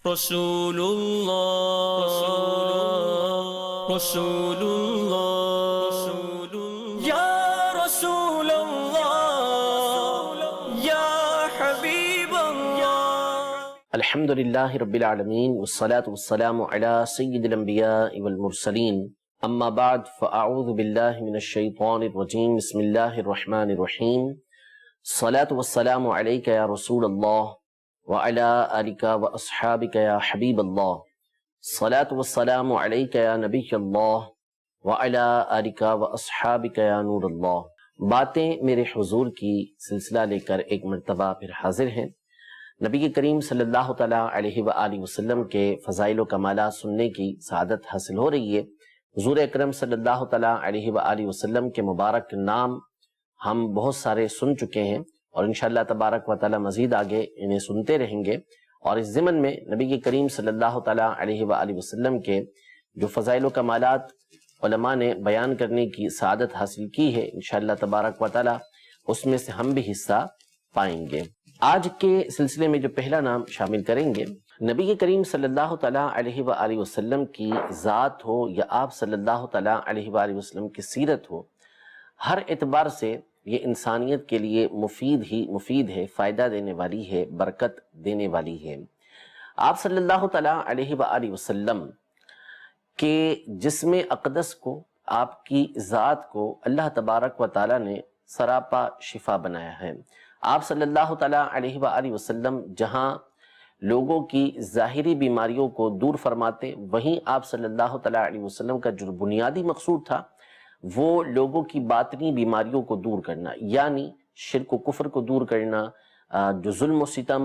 رسول اللہ رسول اللہ یا رسول اللہ یا حبیب اللہ۔ الحمدللہ رب العالمین والصلاة والسلام علی سید الانبیاء والمرسلین، اما بعد فاعوذ باللہ من الشیطان الرجیم، بسم اللہ الرحمن الرحیم۔ الصلاة والسلام علیک یا رسول اللہ وعلی آلک واصحابک یا حبیب اللہ، الصلاة والسلام علیک یا نبی اللہ وعلی آلک واصحابک یا نور اللہ۔ باتیں میرے حضور کی سلسلہ لے کر ایک مرتبہ پھر حاضر ہیں۔ نبی کریم صلی اللہ تعالیٰ علیہ وآلہ وسلم کے فضائل و کمالات سننے کی سعادت حاصل ہو رہی ہے۔ حضور اکرم صلی اللہ تعالیٰ علیہ وآلہ وسلم کے مبارک نام ہم بہت سارے سن چکے ہیں، اور انشاءاللہ تبارک و تعالیٰ مزید آگے انہیں سنتے رہیں گے، اور اس ضمن میں نبی کریم صلی اللہ تعالیٰ علیہ وآلہ وسلم کے جو فضائل و کمالات علماء نے بیان کرنے کی سعادت حاصل کی ہے، انشاءاللہ تبارک و تعالیٰ اس میں سے ہم بھی حصہ پائیں گے۔ آج کے سلسلے میں جو پہلا نام شامل کریں گے، نبی کریم صلی اللہ تعالیٰ علیہ وآلہ وسلم کی ذات ہو یا آپ صلی اللہ تعالیٰ علیہ وآلہ وسلم کی سیرت ہو، ہر اعتبار سے یہ انسانیت کے لیے مفید ہے، فائدہ دینے والی ہے، برکت دینے والی ہے۔ آپ صلی اللہ تعالیٰ علیہ وآلہ وسلم کے جسم اقدس کو، آپ کی ذات کو اللہ تبارک و تعالیٰ نے سراپا شفا بنایا ہے۔ آپ صلی اللہ تعالیٰ علیہ وآلہ وسلم جہاں لوگوں کی ظاہری بیماریوں کو دور فرماتے، وہیں آپ صلی اللہ تعالیٰ علیہ وسلم کا جو بنیادی مقصود تھا وہ لوگوں کی باطنی بیماریوں کو دور کرنا، یعنی شرک و کفر کو دور کرنا، جو ظلم و ستم،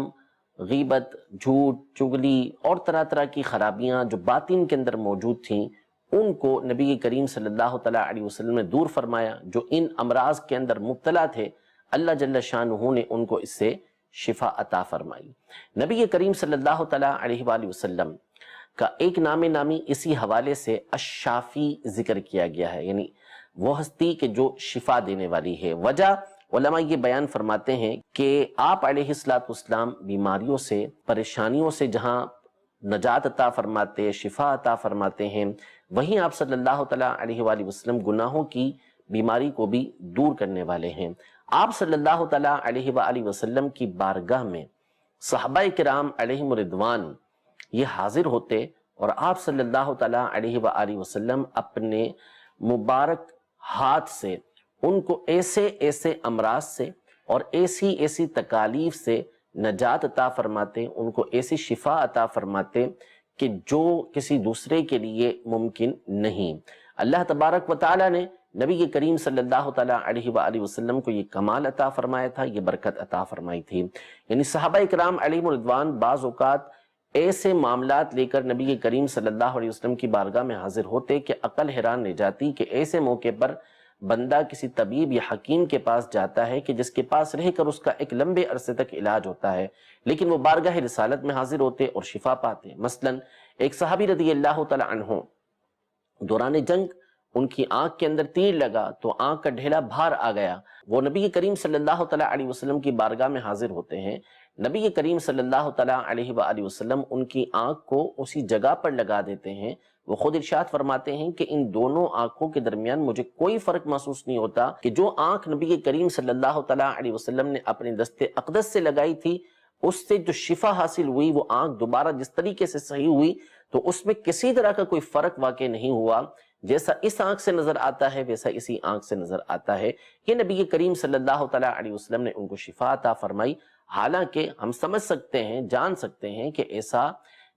غیبت، جھوٹ، چغلی اور طرح طرح کی خرابیاں جو باطن کے اندر موجود تھیں، ان کو نبی کریم صلی اللہ تعالیٰ علیہ وسلم نے دور فرمایا۔ جو ان امراض کے اندر مبتلا تھے، اللہ جل شانہ نے ان کو اس سے شفا عطا فرمائی۔ نبی کریم صلی اللہ تعالیٰ علیہ وآلہ وسلم کا ایک نام نامی اسی حوالے سے الشافی ذکر کیا گیا ہے، یعنی وہ ہستی کہ جو شفا دینے والی ہے۔ وجہ علماء یہ بیان فرماتے ہیں کہ آپ علیہ السلام بیماریوں سے، پریشانیوں سے جہاں نجات عطا فرماتے، شفا عطا فرماتے ہیں، وہیں آپ صلی اللہ تعالیٰ علیہ وآلہ وسلم گناہوں کی بیماری کو بھی دور کرنے والے ہیں۔ آپ صلی اللہ تعالیٰ علیہ وآلہ وسلم کی بارگاہ میں صحابہ کرام علیہم رضوان یہ حاضر ہوتے، اور آپ صلی اللہ تعالیٰ علیہ وآلہ وسلم اپنے مبارک ہاتھ سے ان کو ایسے ایسے امراض سے اور ایسی تکالیف سے نجات عطا فرماتے، ان کو ایسی شفا عطا فرماتے کہ جو کسی دوسرے کے لیے ممکن نہیں۔ اللہ تبارک و تعالیٰ نے نبی کریم صلی اللہ تعالیٰ علیہ وآلہ وسلم کو یہ کمال عطا فرمایا تھا، یہ برکت عطا فرمائی تھی۔ یعنی صحابہ کرام علیہم رضوان بعض اوقات ایسے معاملات لے کر نبی کریم صلی اللہ علیہ وسلم کی بارگاہ میں حاضر ہوتے کہ عقل حیران رہ جاتی کہ ایسے موقع پر بندہ کسی طبیب یا حکیم کے پاس جاتا ہے کہ جس کے پاس رہ کر اس کا ایک لمبے عرصے تک علاج ہوتا ہے، لیکن وہ بارگاہ رسالت میں حاضر ہوتے اور شفا پاتے۔ مثلا ایک صحابی رضی اللہ تعالی عنہ، دوران جنگ ان کی آنکھ کے اندر تیر لگا تو آنکھ کا ڈھیلا باہر آ گیا۔ وہ نبی کریم صلی اللہ تعالیٰ علیہ وسلم کی بارگاہ میں حاضر ہوتے ہیں۔ نبی کریم صلی اللہ تعالیٰ علیہ وآلہ وسلم ان کی آنکھ کو اسی جگہ پر لگا دیتے ہیں۔ وہ خود ارشاد فرماتے ہیں کہ ان دونوں آنکھوں کے درمیان مجھے کوئی فرق محسوس نہیں ہوتا کہ جو آنکھ نبی کریم صلی اللہ تعالیٰ علیہ وسلم نے اپنے دست اقدس سے لگائی تھی، اس سے جو شفا حاصل ہوئی، وہ آنکھ دوبارہ جس طریقے سے صحیح ہوئی تو اس میں کسی طرح کا کوئی فرق واقع نہیں ہوا۔ جیسا اس آنکھ سے نظر آتا ہے ویسا اسی آنکھ سے نظر آتا ہے۔ یہ نبی کریم صلی اللہ تعالیٰ علیہ وسلم نے ان کو شفا عطا فرمائی۔ حالانکہ ہم سمجھ سکتے ہیں، جان سکتے ہیں کہ ایسا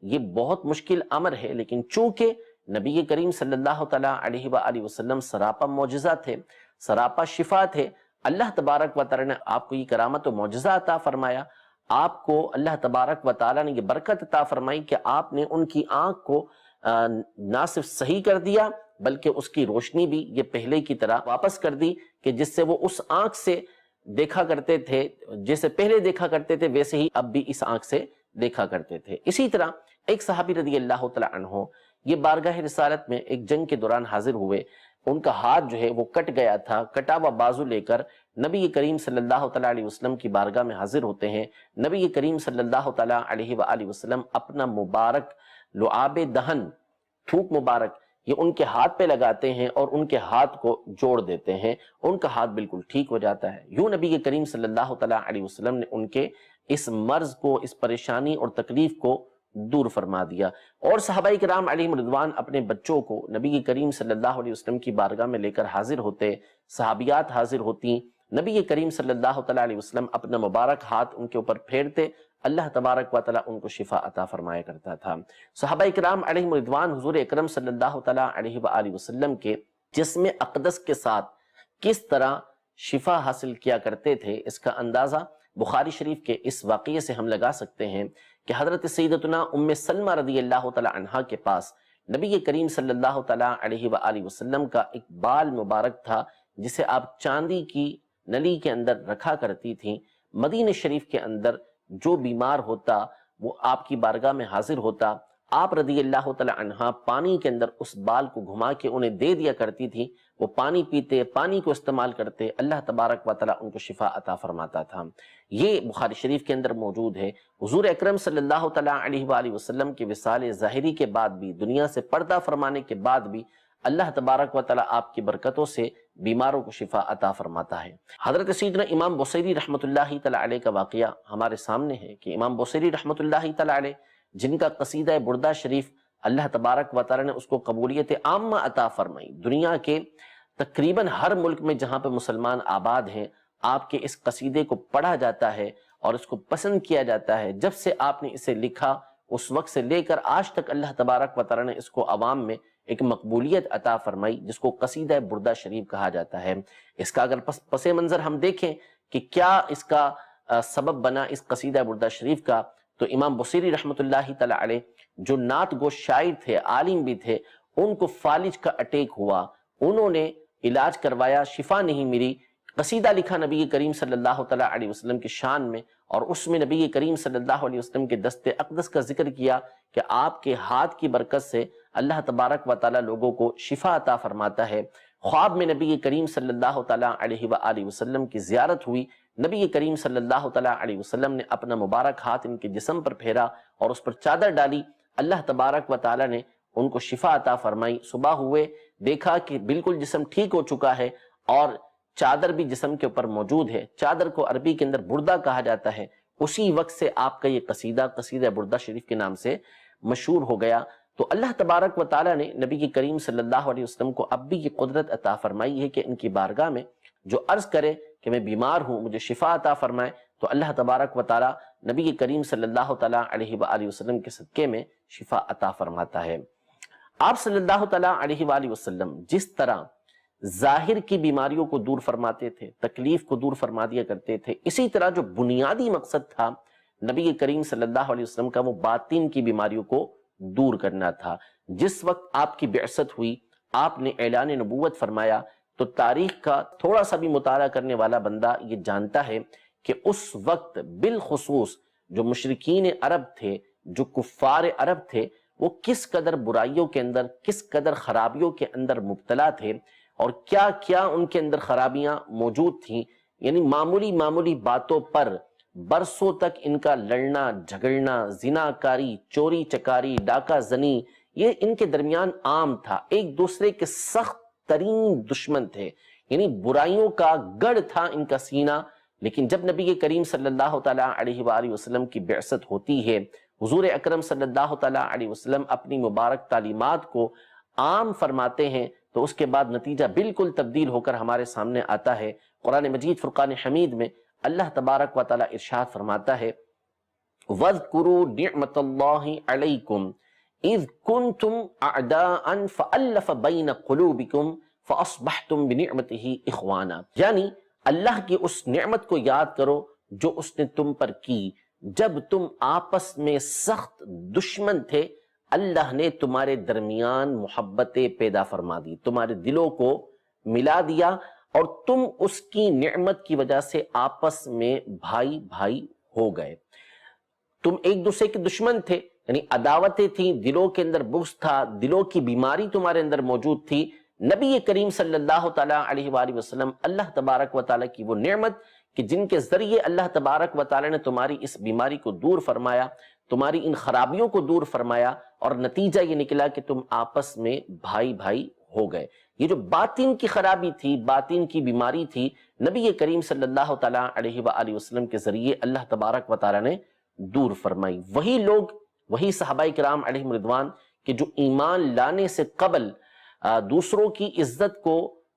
یہ بہت مشکل امر ہے، لیکن چونکہ نبی کریم صلی اللہ تعالیٰ علیہ وآلہ وسلم سراپا معجزہ تھے، سراپا شفا تھے، اللہ تبارک و تعالیٰ نے آپ کو یہ کرامت و معجزہ عطا فرمایا۔ آپ کو اللہ تبارک و تعالیٰ نے یہ برکت عطا فرمائی کہ آپ نے ان کی آنکھ کو نہ صرف صحیح کر دیا بلکہ اس کی روشنی بھی یہ پہلے کی طرح واپس کر دی کہ جس سے وہ اس آنکھ سے دیکھا کرتے تھے، جیسے پہلے دیکھا کرتے تھے ویسے ہی اب بھی اس آنکھ سے دیکھا کرتے تھے۔ اسی طرح ایک صحابی رضی اللہ تعالیٰ عنہ یہ بارگاہ رسالت میں ایک جنگ کے دوران حاضر ہوئے، ان کا ہاتھ جو ہے وہ کٹ گیا تھا، کٹا ہوا بازو لے کر نبی کریم صلی اللہ تعالیٰ علیہ وسلم کی بارگاہ میں حاضر ہوتے ہیں۔ نبی کریم صلی اللہ تعالیٰ علیہ وآلہ وسلم اپنا مبارک لعاب دہن، تھوک مبارک، یہ ان کے ہاتھ پہ لگاتے ہیں اور ان کے ہاتھ کو جوڑ دیتے ہیں، ان کا ہاتھ بالکل ٹھیک ہو جاتا ہے۔ یوں نبی کریم صلی اللہ تعالیٰ علیہ وسلم نے ان کے اس مرض کو، اس پریشانی اور تکلیف کو دور فرما دیا۔ اور صحابہ کرام علیہم رضوان اپنے بچوں کو نبی کریم صلی اللہ علیہ وسلم کی بارگاہ میں لے کر حاضر ہوتے، صحابیات حاضر ہوتی، نبی کریم صلی اللہ تعالیٰ علیہ وسلم اپنا مبارک ہاتھ ان کے اوپر پھیرتے، اللہ تبارک و تعالیٰ ان کو شفا عطا فرمایا کرتا تھا۔ صحابہ کرام علیہم رضوان حضور اکرم صلی اللہ تعالیٰ علیہ وآلہ وسلم کے جسم اقدس کے ساتھ کس طرح شفا حاصل کیا کرتے تھے، اس کا اندازہ بخاری شریف کے اس واقعے سے ہم لگا سکتے ہیں کہ حضرت سیدتنا ام سلمہ رضی اللہ تعالیٰ عنہا کے پاس نبی کریم صلی اللہ تعالیٰ علیہ وآلہ وسلم کا ایک بال مبارک تھا، جسے آپ چاندی کی نلی کے اندر رکھا کرتی تھیں۔ مدینہ شریف کے اندر جو بیمار ہوتا وہ آپ کی بارگاہ میں حاضر ہوتا، آپ رضی اللہ تعالیٰ عنہا پانی کے اندر اس بال کو گھما کے انہیں دے دیا کرتی تھی، وہ پانی پیتے، پانی کو استعمال کرتے، اللہ تبارک و تعالیٰ ان کو شفا عطا فرماتا تھا۔ یہ بخاری شریف کے اندر موجود ہے۔ حضور اکرم صلی اللہ تعالیٰ علیہ وآلہ وسلم کے وصال ظاہری کے بعد بھی، دنیا سے پردہ فرمانے کے بعد بھی، اللہ تبارک و تعالیٰ آپ کی برکتوں سے بیماروں کو شفا عطا فرماتا ہے۔ حضرت سیدنا امام بوصیری رحمۃ اللہ تعالیٰ علیہ کا واقعہ ہمارے سامنے ہے کہ امام بوصیری رحمۃ اللہ تعالیٰ علیہ، جن کا قصیدہ بردہ شریف اللہ تبارک و تعالیٰ نے اس کو قبولیت عامہ عطا فرمائی، دنیا کے تقریباً ہر ملک میں جہاں پہ مسلمان آباد ہیں، آپ کے اس قصیدے کو پڑھا جاتا ہے اور اس کو پسند کیا جاتا ہے۔ جب سے آپ نے اسے لکھا اس وقت سے لے کر آج تک اللہ تبارک و تعالیٰ نے اس کو عوام میں ایک مقبولیت عطا فرمائی، جس کو قصیدہ بردہ شریف کہا جاتا ہے۔ اس کا اگر پس منظر ہم دیکھیں کہ کیا اس کا سبب بنا اس قصیدہ بردہ شریف کا، تو امام بوصیری رحمۃ اللہ تعالیٰ علیہ جو نعت گو شاعر تھے، عالم بھی تھے، ان کو فالج کا اٹیک ہوا، انہوں نے علاج کروایا، شفا نہیں ملی، قصیدہ لکھا نبی کریم صلی اللہ تعالیٰ علیہ وسلم کی شان میں، اور اس میں نبی کریم صلی اللہ علیہ وسلم کے دست اقدس کا ذکر کیا کہ آپ کے ہاتھ کی برکت سے اللہ تبارک و تعالیٰ لوگوں کو شفا عطا فرماتا ہے۔ خواب میں نبی کریم صلی اللہ تعالیٰ علیہ وآلہ وسلم کی زیارت ہوئی، نبی کریم صلی اللہ تعالیٰ علیہ وسلم نے اپنا مبارک ہاتھ ان کے جسم پر پھیرا اور اس پر چادر ڈالی، اللہ تبارک و تعالیٰ نے ان کو شفا عطا فرمائی۔ صبح ہوئے دیکھا کہ بالکل جسم ٹھیک ہو چکا ہے اور چادر بھی جسم کے اوپر موجود ہے۔ چادر کو عربی کے اندر بردہ کہا جاتا ہے۔ اسی وقت سے آپ کا یہ قصیدہ بردہ شریف کے نام سے مشہور ہو گیا۔ تو اللہ تبارک و تعالیٰ نے نبی کریم صلی اللہ علیہ وسلم کو اب بھی یہ قدرت عطا فرمائی ہے کہ ان کی بارگاہ میں جو عرض کرے کہ میں بیمار ہوں، مجھے شفا عطا فرمائے، تو اللہ تبارک و تعالیٰ نبی کریم صلی اللہ تعالیٰ علیہ وآلہ وسلم کے صدقے میں شفا عطا فرماتا ہے۔ آپ صلی اللہ تعالیٰ علیہ وآلہ وسلم جس طرح ظاہر کی بیماریوں کو دور فرماتے تھے، تکلیف کو دور فرما دیا کرتے تھے، اسی طرح جو بنیادی مقصد تھا نبی کریم صلی اللہ علیہ وسلم کا، وہ باطن کی بیماریوں کو دور کرنا تھا۔ جس وقت آپ کی بعثت ہوئی، آپ نے اعلان نبوت فرمایا، تو تاریخ کا تھوڑا سا بھی مطالعہ کرنے والا بندہ یہ جانتا ہے کہ اس وقت بالخصوص جو مشرکین عرب تھے، جو کفار عرب تھے، وہ کس قدر برائیوں کے اندر، کس قدر خرابیوں کے اندر مبتلا تھے، اور کیا کیا ان کے اندر خرابیاں موجود تھیں۔ یعنی معمولی باتوں پر برسوں تک ان کا لڑنا جھگڑنا، زناکاری، چوری چکاری، ڈاکہ زنی، یہ ان کے درمیان عام تھا۔ ایک دوسرے کے سخت ترین دشمن تھے، یعنی برائیوں کا گڑھ تھا ان کا سینہ۔ لیکن جب نبی کریم صلی اللہ تعالیٰ علیہ وآلہ وسلم کی بعثت ہوتی ہے، حضور اکرم صلی اللہ تعالیٰ علیہ وسلم اپنی مبارک تعلیمات کو عام فرماتے ہیں، تو اس کے بعد نتیجہ بالکل تبدیل ہو کر ہمارے سامنے آتا ہے۔ قرآن مجید فرقان حمید میں اللہ تبارک و تعالیٰ ارشاد فرماتا ہے، وَاذْكُرُوا نِعْمَةَ اللَّهِ عَلَيْكُمْ اِذْ كُنْتُمْ أَعْدَاءً فَأَلَّفَ بَيْنَ قُلُوبِكُمْ فَأَصْبَحْتُمْ بِنِعْمَتِهِ إِخْوَانًا۔ یعنی اللہ کی اس نعمت کو یاد کرو جو اس نے تم پر کی، جب تم آپس میں سخت دشمن تھے، اللہ نے تمہارے درمیان محبتیں پیدا فرما دی، تمہارے دلوں کو ملا دیا، اور تم اس کی نعمت کی وجہ سے آپس میں بھائی بھائی ہو گئے۔ تم ایک دوسرے کے دشمن تھے، یعنی عداوتیں تھیں، دلوں کے اندر بغض تھا، دلوں کی بیماری تمہارے اندر موجود تھی، نبی کریم صلی اللہ تعالیٰ علیہ وآلہ وسلم اللہ تبارک و تعالیٰ کی وہ نعمت کہ جن کے ذریعے اللہ تبارک و تعالیٰ نے تمہاری اس بیماری کو دور فرمایا، تمہاری ان خرابیوں کو دور فرمایا، اور نتیجہ یہ نکلا کہ تم آپس میں بھائی بھائی ہو گئے۔ یہ جو باطن کی خرابی تھی، باطن کی بیماری تھی، نبی کریم صلی اللہ تعالیٰ علیہ وآلہ وسلم کے ذریعے اللہ تبارک و تعالیٰ نے دور فرمائی۔ وہی لوگ، وہی صحابہ کرام علیہم رضوان کہ جو ایمان لانے سے قبل دوسروں کی عزت کو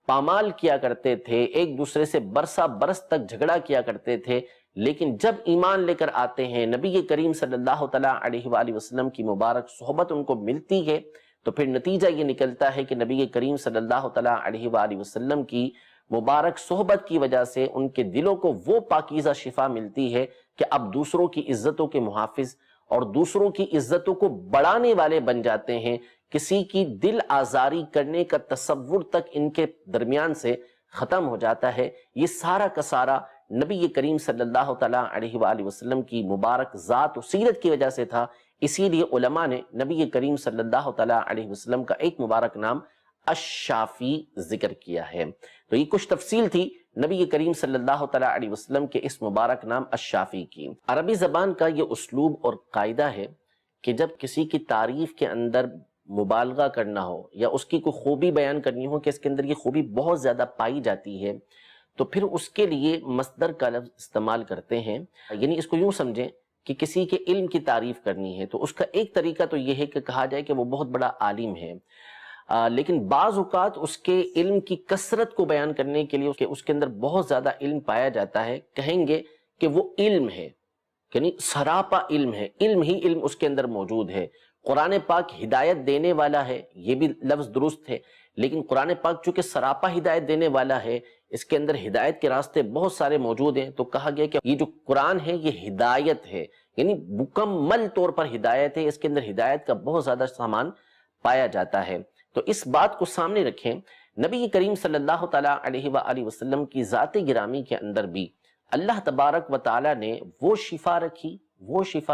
پامال کیا کرتے تھے، ایک دوسرے سے برسا برس تک جھگڑا کیا کرتے تھے، لیکن جب ایمان لے کر آتے ہیں، نبی کریم صلی اللہ تعالیٰ علیہ وآلہ وسلم کی مبارک صحبت ان کو ملتی ہے، تو پھر نتیجہ یہ نکلتا ہے کہ نبی کریم صلی اللہ تعالیٰ علیہ وآلہ وسلم کی مبارک صحبت کی وجہ سے ان کے دلوں کو وہ پاکیزہ شفا ملتی ہے کہ اب دوسروں کی عزتوں کے محافظ اور دوسروں کی عزتوں کو بڑھانے والے بن جاتے ہیں۔ کسی کی دل آزاری کرنے کا تصور تک ان کے درمیان سے ختم ہو جاتا ہے۔ یہ سارا کا سارا نبی کریم صلی اللہ تعالیٰ علیہ وآلہ وسلم کی مبارک ذات و سیرت کی وجہ سے تھا۔ اسی لیے علماء نے نبی کریم صلی اللہ تعالیٰ علیہ وسلم کا ایک مبارک نام الشافی ذکر کیا ہے۔ تو یہ کچھ تفصیل تھی نبی کریم صلی اللہ تعالیٰ علیہ وسلم کے اس مبارک نام الشافی کی۔ عربی زبان کا یہ اسلوب اور قاعدہ ہے کہ جب کسی کی تعریف کے اندر مبالغہ کرنا ہو یا اس کی کوئی خوبی بیان کرنی ہو کہ اس کے اندر یہ خوبی بہت زیادہ پائی جاتی ہے، تو پھر اس کے لیے مصدر کا لفظ استعمال کرتے ہیں۔ یعنی اس کو یوں سمجھیں کہ کسی کے علم کی تعریف کرنی ہے تو اس کا ایک طریقہ تو یہ ہے کہ کہا جائے کہ وہ بہت بڑا عالم ہے، لیکن بعض اوقات اس کے علم کی کثرت کو بیان کرنے کے لیے اس کے اندر بہت زیادہ علم پایا جاتا ہے، کہیں گے کہ وہ علم ہے، یعنی سراپا علم ہے، علم ہی علم اس کے اندر موجود ہے۔ قرآن پاک ہدایت دینے والا ہے، یہ بھی لفظ درست ہے، لیکن قرآن پاک چونکہ سراپا ہدایت دینے والا ہے، اس کے اندر ہدایت کے راستے بہت سارے موجود ہیں، تو کہا گیا کہ یہ جو قرآن ہے یہ ہدایت ہے، یعنی مکمل طور پر ہدایت ہے، اس کے اندر ہدایت کا بہت زیادہ سامان پایا جاتا ہے۔ تو اس بات کو سامنے رکھیں، نبی کریم صلی اللہ تعالیٰ علیہ وآلہ وسلم کی ذات گرامی کے اندر بھی اللہ تبارک و تعالیٰ نے وہ شفا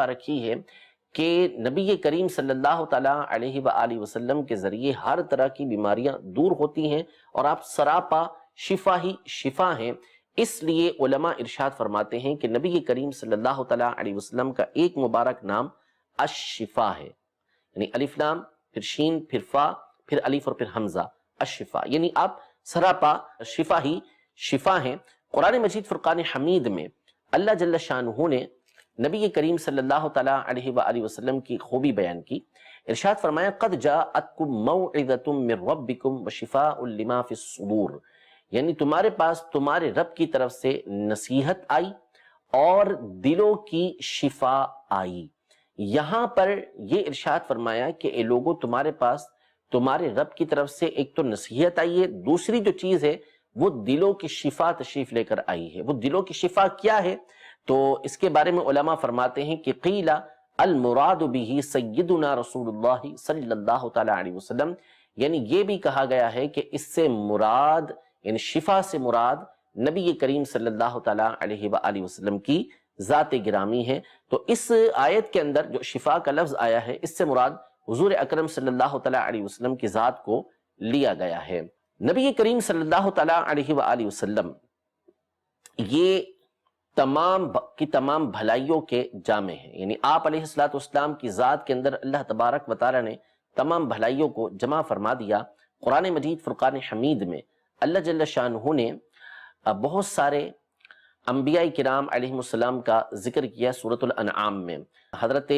رکھی ہے کہ نبی کریم صلی اللہ تعالیٰ علیہ وآلہ وسلم کے ذریعے ہر طرح کی بیماریاں دور ہوتی ہیں، اور آپ سراپا شفا ہی شفا ہیں۔ اس لیے علماء ارشاد فرماتے ہیں کہ نبی کریم صلی اللہ تعالیٰ علیہ وسلم کا ایک مبارک نام الشفا ہے، یعنی الف لام پھر شین پھر فا پھر الف اور پھر حمزہ، الشفا، یعنی آپ سراپا شفا ہی شفا ہیں۔ قرآن مجید فرقان حمید میں اللہ جل شانہ نے نبی کریم صلی اللہ تعالیٰ علیہ وآلہ وسلم کی خوبی بیان کی، ارشاد فرمایا قد جاءتکم موعظۃ من ربکم وشفاء لما فی الصدور، یعنی تمہارے پاس تمہارے رب کی طرف سے نصیحت آئی اور دلوں کی شفا آئی۔ یہاں پر یہ ارشاد فرمایا کہ اے لوگوں، تمہارے پاس تمہارے رب کی طرف سے ایک تو نصیحت آئی ہے، دوسری جو چیز ہے وہ دلوں کی شفا تشریف لے کر آئی ہے۔ وہ دلوں کی شفا کیا ہے؟ تو اس کے بارے میں علماء فرماتے ہیں کہ قیل المراد به سیدنا رسول اللہ صلی اللہ تعالیٰ علیہ وسلم، یعنی یہ بھی کہا گیا ہے کہ اس سے مراد، یعنی شفا سے مراد نبی کریم صلی اللہ تعالیٰ علیہ وآلہ وسلم کی ذات گرامی ہے۔ تو اس آیت کے اندر جو شفا کا لفظ آیا ہے، اس سے مراد حضور اکرم صلی اللہ تعالیٰ علیہ وسلم کی ذات کو لیا گیا ہے۔ نبی کریم صلی اللہ تعالیٰ علیہ وآلہ وسلم یہ تمام کی تمام بھلائیوں کے جامع ہیں، یعنی آپ علیہ السلام کی ذات کے اندر اللہ تبارک و تعالیٰ نے تمام بھلائیوں کو جمع فرما دیا۔ قرآن مجید فرقان حمید میں اللہ جل شانہ نے بہت سارے انبیاء کرام علیہ السلام کا ذکر کیا۔ سورۃ الانعام میں حضرت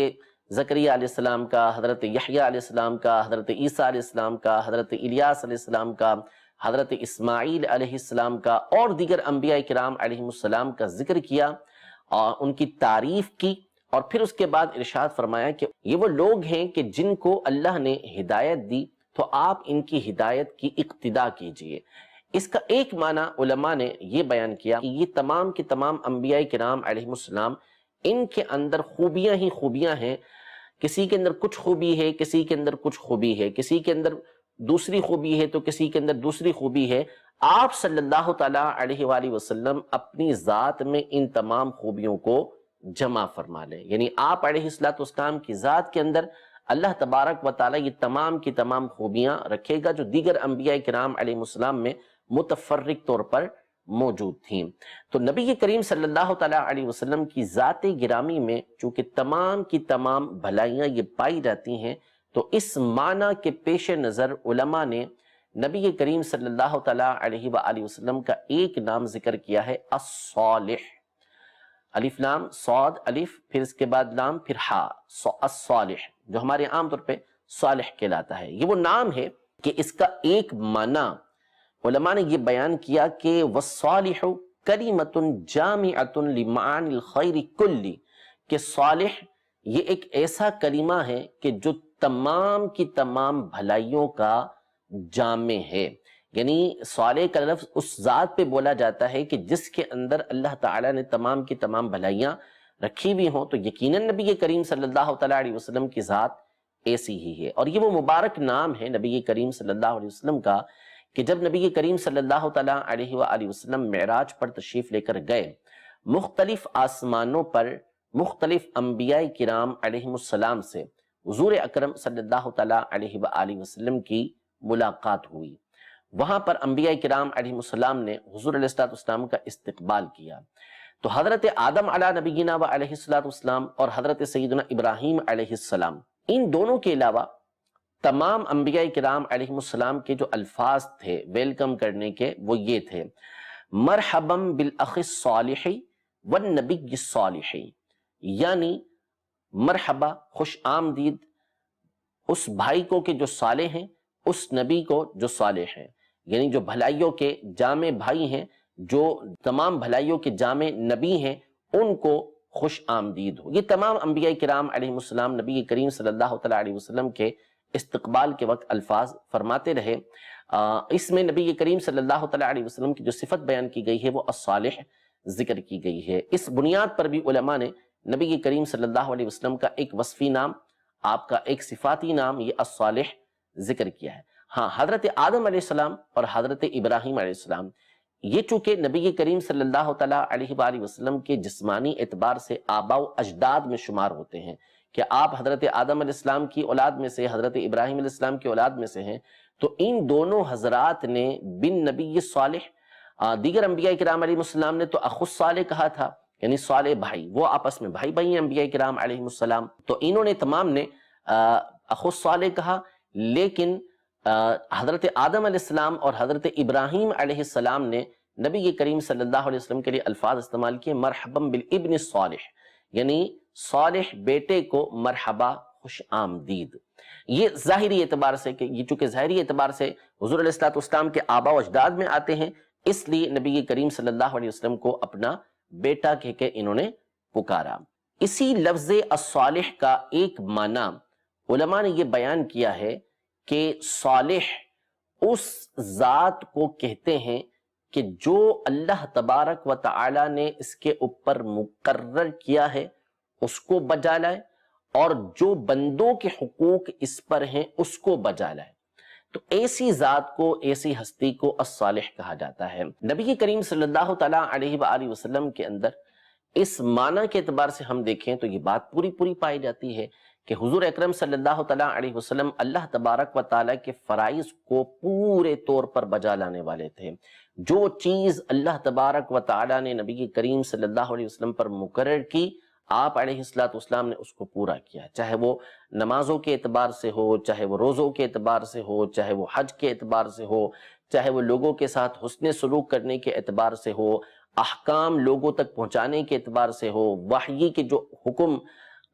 زکریا علیہ السلام کا، حضرت یحییٰ علیہ السلام کا، حضرت عیسیٰ علیہ السلام کا، حضرت الیاس علیہ السلام کا، حضرت اسماعیل علیہ السلام کا، اور دیگر انبیاء کرام علیہ السلام کا ذکر کیا اور ان کی تعریف کی، اور پھر اس کے بعد ارشاد فرمایا کہ یہ وہ لوگ ہیں کہ جن کو اللہ نے ہدایت دی، تو آپ ان کی ہدایت کی اقتداء کیجئے۔ اس کا ایک معنی علماء نے یہ بیان کیا کہ یہ تمام کے تمام انبیاء کرام علیہ السلام، ان کے اندر خوبیاں ہی خوبیاں ہیں، کسی کے اندر کچھ خوبی ہے، کسی کے اندر کچھ خوبی ہے، کسی کے اندر دوسری خوبی ہے تو کسی کے اندر دوسری خوبی ہے۔ آپ صلی اللہ تعالیٰ علیہ وآلہ وسلم اپنی ذات میں ان تمام خوبیوں کو جمع فرما لیں، یعنی آپ علیہ السلام کی ذات کے اندر اللہ تبارک و تعالیٰ یہ تمام کی تمام خوبیاں رکھے گا جو دیگر انبیاء کرام علیہ السلام میں متفرق طور پر موجود تھیں۔ تو نبی کریم صلی اللہ تعالیٰ علیہ وسلم کی ذات گرامی میں چونکہ تمام کی تمام بھلائیاں یہ پائی جاتی ہیں، تو اس معنی کے پیش نظر علماء نے نبی کریم صلی اللہ تعالیٰ علیہ وآلہ وسلم کا ایک نام ذکر کیا ہے، الصالح۔ الف لام صاد الف، پھر اس کے بعد لام، پھر ہا، الصالح، جو ہمارے عام طور پہ صالح کہلاتا ہے۔ یہ وہ نام ہے کہ اس کا ایک معنی علماء نے یہ بیان کیا کہ والصالح کلمۃ جامعۃ لمعانی الخیر کلی، کہ صالح یہ ایک ایسا کلمہ ہے کہ جو تمام کی تمام بھلائیوں کا جامع ہے۔ یعنی صالح کا لفظ اس ذات پہ بولا جاتا ہے کہ جس کے اندر اللہ تعالیٰ نے تمام کی تمام بھلائیاں رکھی بھی ہوں، تو یقیناً نبی کریم صلی اللہ تعالیٰ علیہ وسلم کی ذات ایسی ہی ہے۔ اور یہ وہ مبارک نام ہے نبی کریم صلی اللہ علیہ وسلم کا کہ جب نبی کریم صلی اللہ تعالیٰ علیہ وآلہ وسلم معراج پر تشریف لے کر گئے، مختلف آسمانوں پر مختلف انبیاء کرام علیہ السلام سے حضور اکرم صلی اللہ تعالیٰ علیہ وآلہ وسلم کی ملاقات ہوئی۔ وہاں پر انبیاء کرام علیہ السلام نے حضور علیہ السلام کا استقبال کیا۔ تو حضرت آدم علیہ نبینا و علیہ السلام اور حضرت سیدنا ابراہیم علیہ السلام، ان دونوں کے علاوہ تمام انبیاء کرام علیہ السلام کے جو الفاظ تھے ویلکم کرنے کے، وہ یہ تھے، مرحبا بالاخ الصالح والنبی الصالح، یعنی مرحبا، خوش آمدید اس بھائی کو کہ جو صالح ہیں، اس نبی کو جو صالح ہیں، یعنی جو بھلائیوں کے جامع بھائی ہیں، جو تمام بھلائیوں کے جامع نبی ہیں، ان کو خوش آمدید ہو۔ یہ تمام انبیاء کرام علیہ السلام نبی کریم صلی اللہ تعالیٰ علیہ وسلم کے استقبال کے وقت الفاظ فرماتے رہے۔ اس میں نبی کریم صلی اللہ تعالیٰ علیہ وسلم کی جو صفت بیان کی گئی ہے وہ الصالح ذکر کی گئی ہے۔ اس بنیاد پر بھی علماء نے نبی کریم صلی اللہ علیہ وسلم کا ایک وصفی نام، آپ کا ایک صفاتی نام یہ الصالح ذکر کیا ہے۔ ہاں، حضرت آدم علیہ السلام اور حضرت ابراہیم علیہ السلام، یہ چونکہ نبی کریم صلی اللہ تعالیٰ علیہ وآلہ وسلم کے جسمانی اعتبار سے آباء و اجداد میں شمار ہوتے ہیں کہ آپ حضرت آدم علیہ السلام کی اولاد میں سے، حضرت ابراہیم علیہ السلام کی اولاد میں سے ہیں، تو ان دونوں حضرات نے بن نبی صالح، دیگر انبیاء کرام علیہ السلام نے تو اخ الصالح کہا تھا، یعنی صالح بھائی، وہ آپس میں بھائی بھائی ہیں انبیاء کرام علیہ السلام، تو انہوں نے تمام نے اخ الصالح کہا، لیکن حضرت آدم علیہ السلام اور حضرت ابراہیم علیہ السلام نے نبی کریم صلی اللہ علیہ وسلم کے لیے الفاظ استعمال کیے، مرحبا بالابن الصالح، یعنی صالح بیٹے کو مرحبا، خوش آمدید۔ یہ ظاہری اعتبار سے، کہ یہ چونکہ ظاہری اعتبار سے حضور علیہ السلام کے آباء و اجداد میں آتے ہیں، اس لیے نبی کریم صلی اللہ علیہ وسلم کو اپنا بیٹا کہہ کے انہوں نے پکارا۔ اسی لفظ الصالح کا ایک معنی علماء نے یہ بیان کیا ہے کہ صالح اس ذات کو کہتے ہیں کہ جو اللہ تبارک و تعالی نے اس کے اوپر مقرر کیا ہے اس کو بجا لائے، اور جو بندوں کے حقوق اس پر ہیں اس کو بجا لائے۔ تو ایسی ذات کو، ایسی ہستی کو الصالح کہا جاتا ہے۔ نبی کریم صلی اللہ تعالیٰ علیہ وآلہ وسلم کے اندر اس معنی کے اعتبار سے ہم دیکھیں تو یہ بات پوری پائی جاتی ہے کہ حضور اکرم صلی اللہ تعالیٰ علیہ وسلم اللہ تبارک و تعالیٰ کے فرائض کو پورے طور پر بجا لانے والے تھے۔ جو چیز اللہ تبارک و تعالیٰ نے نبی کریم صلی اللہ علیہ وسلم پر مقرر کی، آپ علیہ السلام نے اس کو پورا کیا، چاہے وہ نمازوں کے اعتبار سے ہو، چاہے وہ روزوں کے اعتبار سے ہو، چاہے وہ حج کے اعتبار سے ہو، چاہے وہ لوگوں کے ساتھ حسن سلوک کرنے کے اعتبار سے ہو، احکام لوگوں تک پہنچانے کے اعتبار سے ہو، وحی کے جو حکم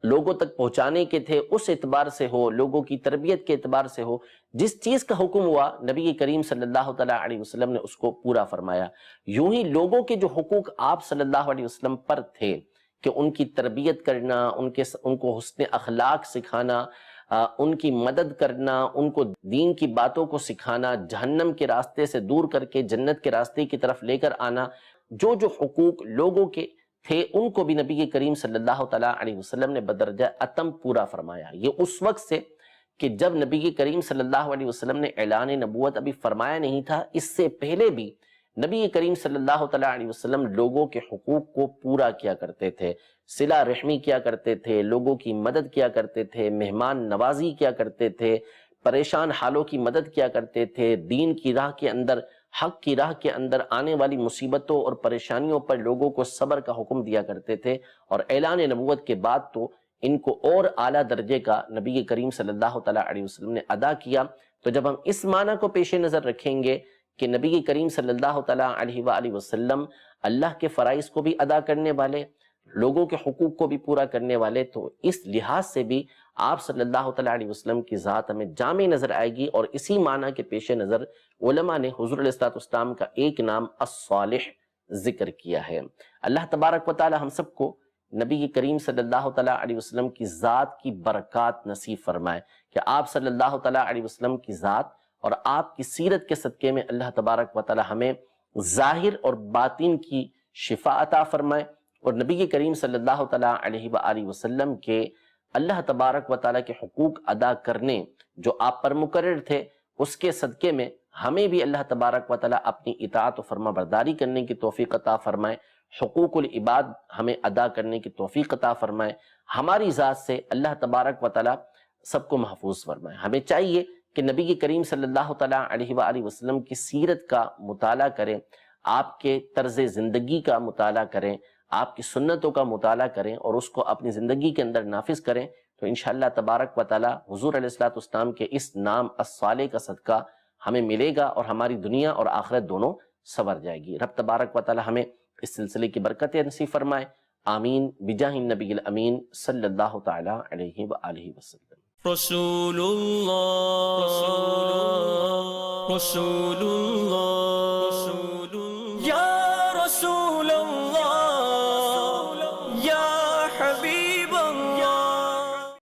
لوگوں تک پہنچانے کے تھے اس اعتبار سے ہو، لوگوں کی تربیت کے اعتبار سے ہو، جس چیز کا حکم ہوا نبی کریم صلی اللہ تعالیٰ علیہ وسلم نے اس کو پورا فرمایا۔ یوں ہی لوگوں کے جو حقوق آپ صلی اللہ علیہ وسلم پر تھے کہ ان کی تربیت کرنا، ان کو حسن اخلاق سکھانا، ان کی مدد کرنا، ان کو دین کی باتوں کو سکھانا، جہنم کے راستے سے دور کر کے جنت کے راستے کی طرف لے کر آنا، جو حقوق لوگوں کے تھے ان کو بھی نبی کریم صلی اللہ تعالیٰ علیہ وسلم نے بدرجہ اتم پورا فرمایا۔ یہ اس وقت سے کہ جب نبی کریم صلی اللہ علیہ وسلم نے اعلان نبوت ابھی فرمایا نہیں تھا، اس سے پہلے بھی نبی کریم صلی اللہ تعالیٰ علیہ وسلم لوگوں کے حقوق کو پورا کیا کرتے تھے، صلہ رحمی کیا کرتے تھے، لوگوں کی مدد کیا کرتے تھے، مہمان نوازی کیا کرتے تھے، پریشان حالوں کی مدد کیا کرتے تھے، دین کی راہ کے اندر، حق کی راہ کے اندر آنے والی مصیبتوں اور پریشانیوں پر لوگوں کو صبر کا حکم دیا کرتے تھے، اور اعلان نبوت کے بعد تو ان کو اور اعلیٰ درجے کا نبی کریم صلی اللہ تعالیٰ علیہ وسلم نے ادا کیا۔ تو جب ہم اس معنی کو پیش نظر رکھیں گے کہ نبی کریم صلی اللہ تعالیٰ علیہ وآلہ وسلم اللہ کے فرائض کو بھی ادا کرنے والے، لوگوں کے حقوق کو بھی پورا کرنے والے، تو اس لحاظ سے بھی آپ صلی اللہ تعالیٰ علیہ وسلم کی ذات ہمیں جامع نظر آئے گی، اور اسی معنی کے پیش نظر علماء نے حضور علیہ الصلوۃ والسلام کا ایک نام الصالح ذکر کیا ہے۔ اللہ تبارک و تعالی ہم سب کو نبی کریم صلی اللہ تعالیٰ علیہ وسلم کی ذات کی برکات نصیب فرمائے، کہ آپ صلی اللہ تعالیٰ علیہ وسلم کی ذات اور آپ کی سیرت کے صدقے میں اللہ تبارک و تعالی ہمیں ظاہر اور باطن کی شفا عطا فرمائے، اور نبی کریم صلی اللہ تعالیٰ علیہ وآلہ وسلم کے اللہ تبارک و تعالیٰ کے حقوق ادا کرنے جو آپ پر مقرر تھے، اس کے صدقے میں ہمیں بھی اللہ تبارک و تعالیٰ اپنی اطاعت و فرما برداری کرنے کی توفیق عطا فرمائے، حقوق العباد ہمیں ادا کرنے کی توفیق عطا فرمائے، ہماری ذات سے اللہ تبارک و تعالیٰ سب کو محفوظ فرمائے۔ ہمیں چاہیے کہ نبی کریم صلی اللہ تعالیٰ علیہ وآلہ وسلم کی سیرت کا مطالعہ کریں، آپ کے طرز زندگی کا مطالعہ کریں، آپ کی سنتوں کا مطالعہ کریں، اور اس کو اپنی زندگی کے اندر نافذ کریں، تو انشاءاللہ تبارک و تعالیٰ حضور علیہ الصلوۃ والسلام کے اس نام الصالح کا صدقہ ہمیں ملے گا، اور ہماری دنیا اور آخرت دونوں سنور جائے گی۔ رب تبارک و تعالیٰ ہمیں اس سلسلے کی برکتیں نصیب فرمائے، آمین بجاہ النبی الامین صلی اللہ تعالیٰ علیہ وآلہ وسلم۔ رسول اللہ، رسول اللہ، یا